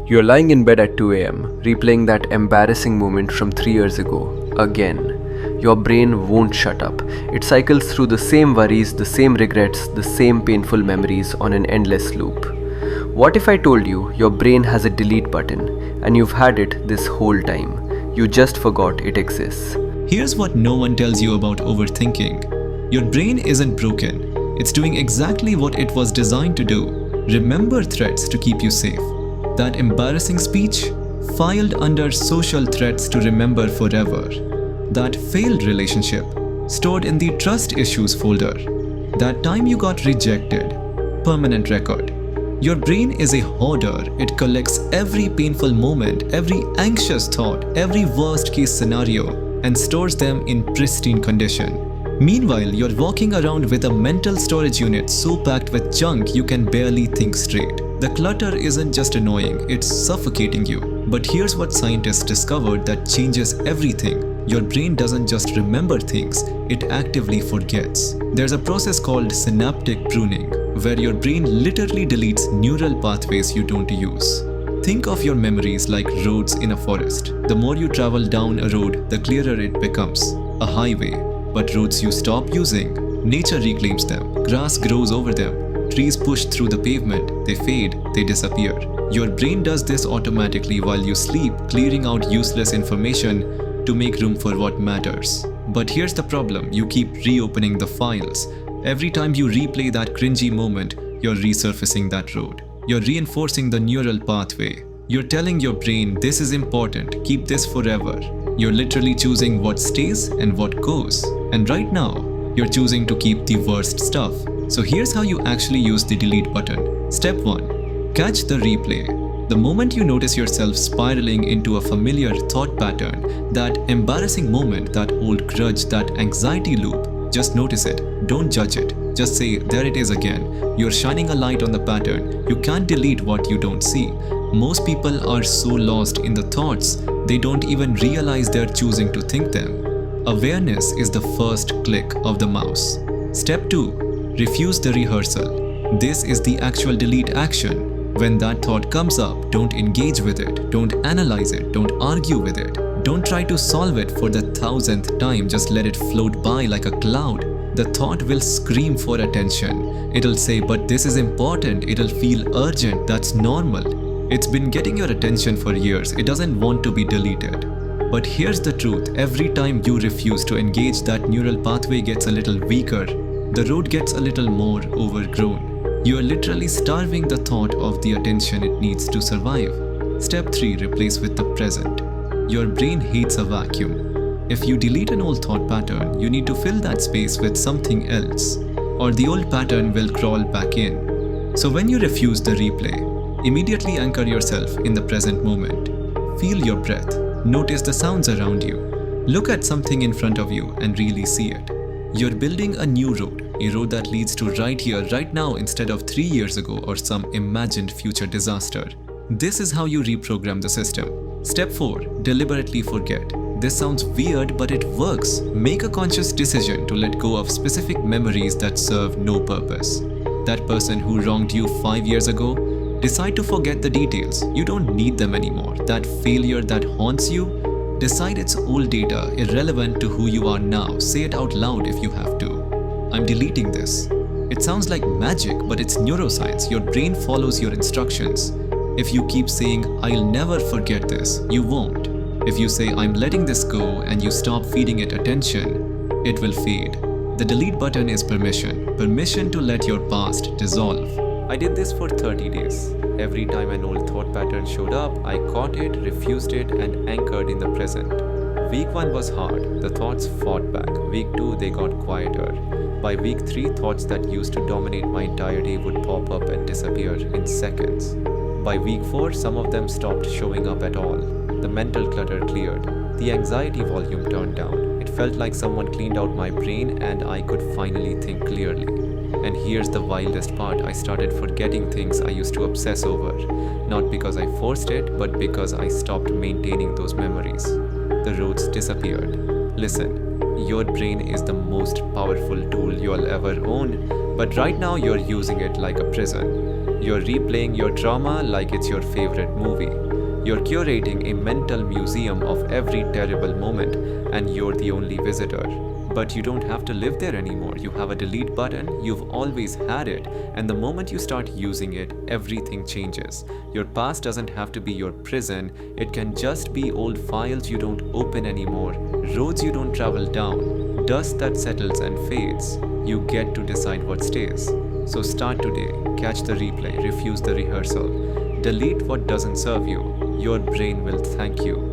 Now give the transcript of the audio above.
You're lying in bed at 2 am, replaying that embarrassing moment from 3 years ago, again. Your brain won't shut up. It cycles through the same worries, the same regrets, the same painful memories on an endless loop. What if I told you your brain has a delete button and you've had it this whole time? You just forgot it exists. Here's what no one tells you about overthinking. Your brain isn't broken. It's doing exactly what it was designed to do. Remember threats to keep you safe. That embarrassing speech? Filed under social threats to remember forever. That failed relationship? Stored in the trust issues folder. That time you got rejected? Permanent record. Your brain is a hoarder. It collects every painful moment, every anxious thought, every worst case scenario, and stores them in pristine condition. Meanwhile, you're walking around with a mental storage unit so packed with junk you can barely think straight. The clutter isn't just annoying, it's suffocating you. But here's what scientists discovered that changes everything. Your brain doesn't just remember things, it actively forgets. There's a process called synaptic pruning, where your brain literally deletes neural pathways you don't use. Think of your memories like roads in a forest. The more you travel down a road, the clearer it becomes. A highway. But roads you stop using, nature reclaims them. Grass grows over them. Trees push through the pavement. They fade, they disappear. Your brain does this automatically while you sleep, clearing out useless information to make room for what matters. But here's the problem, you keep reopening the files. Every time you replay that cringy moment, you're resurfacing that road. You're reinforcing the neural pathway. You're telling your brain, this is important, keep this forever. You're literally choosing what stays and what goes. And right now, you're choosing to keep the worst stuff. So here's how you actually use the delete button. Step 1. Catch the replay. The moment you notice yourself spiraling into a familiar thought pattern, that embarrassing moment, that old grudge, that anxiety loop, just notice it. Don't judge it. Just say, there it is again. You're shining a light on the pattern. You can't delete what you don't see. Most people are so lost in the thoughts, they don't even realize they're choosing to think them. Awareness is the first click of the mouse. Step 2. Refuse the rehearsal. This is the actual delete action. When that thought comes up, don't engage with it, don't analyze it, don't argue with it. Don't try to solve it for the 1000th time, just let it float by like a cloud. The thought will scream for attention. It'll say, but this is important, it'll feel urgent, that's normal. It's been getting your attention for years, it doesn't want to be deleted. But here's the truth, every time you refuse to engage, that neural pathway gets a little weaker. The road gets a little more overgrown. You are literally starving the thought of the attention it needs to survive. Step 3. Replace with the present. Your brain hates a vacuum. If you delete an old thought pattern, you need to fill that space with something else, or the old pattern will crawl back in. So when you refuse the replay, immediately anchor yourself in the present moment. Feel your breath. Notice the sounds around you. Look at something in front of you and really see it. You're building a new road, a road that leads to right here, right now instead of 3 years ago or some imagined future disaster. This is how you reprogram the system. Step 4. Deliberately forget. This sounds weird, but it works. Make a conscious decision to let go of specific memories that serve no purpose. That person who wronged you 5 years ago, decide to forget the details. You don't need them anymore. That failure that haunts you, decide it's old data, irrelevant to who you are now. Say it out loud if you have to. I'm deleting this. It sounds like magic, but it's neuroscience. Your brain follows your instructions. If you keep saying, I'll never forget this, you won't. If you say, I'm letting this go, and you stop feeding it attention, it will fade. The delete button is permission. Permission to let your past dissolve. I did this for 30 days. Every time an old thought pattern showed up, I caught it, refused it, and anchored in the present. Week 1 was hard. The thoughts fought back. Week 2, they got quieter. By week 3, thoughts that used to dominate my entire day would pop up and disappear in seconds. By week 4, some of them stopped showing up at all. The mental clutter cleared. The anxiety volume turned down. It felt like someone cleaned out my brain and I could finally think clearly. And here's the wildest part, I started forgetting things I used to obsess over. Not because I forced it, but because I stopped maintaining those memories. The roads disappeared. Listen, your brain is the most powerful tool you'll ever own, but right now you're using it like a prison. You're replaying your trauma like it's your favorite movie. You're curating a mental museum of every terrible moment, and you're the only visitor. But you don't have to live there anymore. You have a delete button, you've always had it, and the moment you start using it, everything changes. Your past doesn't have to be your prison, it can just be old files you don't open anymore, roads you don't travel down, dust that settles and fades. You get to decide what stays. So start today, catch the replay, refuse the rehearsal. Delete what doesn't serve you. Your brain will thank you.